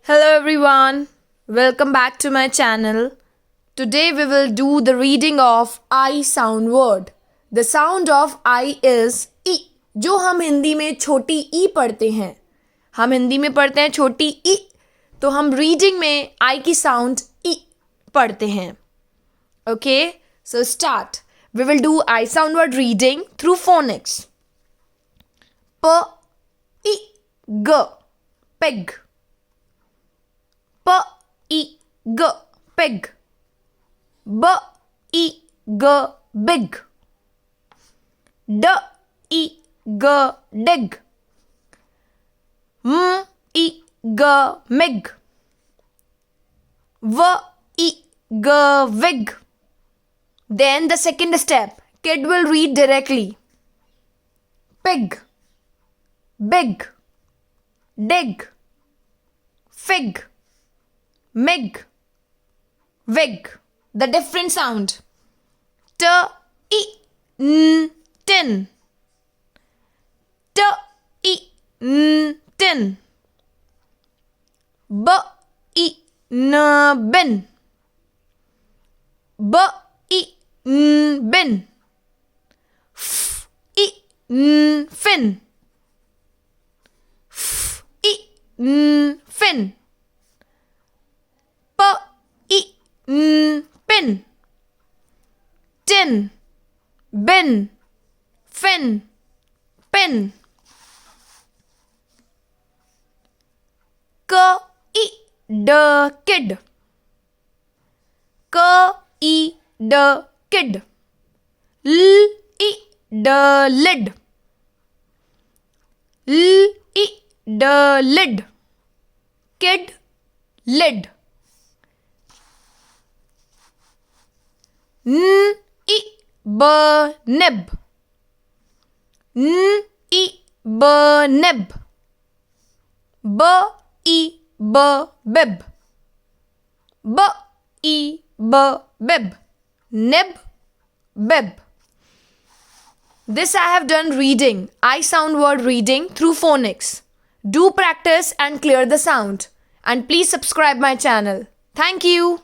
Hello everyone, welcome back to my channel. Today we will do the reading of I sound word. The sound of I is I, जो हम हिंदी में छोटी ई पढ़ते हैं. हम हिंदी में पढ़ते हैं छोटी ई, तो हम रीडिंग में आई की साउंड ई पढ़ते हैं. Okay, so start. We will do I sound word reading through phonics. P, I, G, peg. P, I, G, peg. B, I, G, big. D, I, G, dig. M, I, G, mig. V, I, G, wig. Then the second step, kid will read directly. Pig, big, dig, fig, mig, wig. The different sound. T, I, N, tin. T, I, N, tin. B, I, N, bin. B, I, N, bin. F, I, N, fin. F, I, N, fin. P, I, N, pin. Tin, bin, fin, pin. K, I, D, kid. K, I, D, kid. L, I, D, lid. L, I, D, lid. Kid, lid. N, I, B, nib. N, I, B, nib. B, I, B, bib. B, I, B, bib. Nib, bib. This I have done reading, I sound word reading through phonics. Do practice and clear the sound. And please subscribe my channel. Thank you.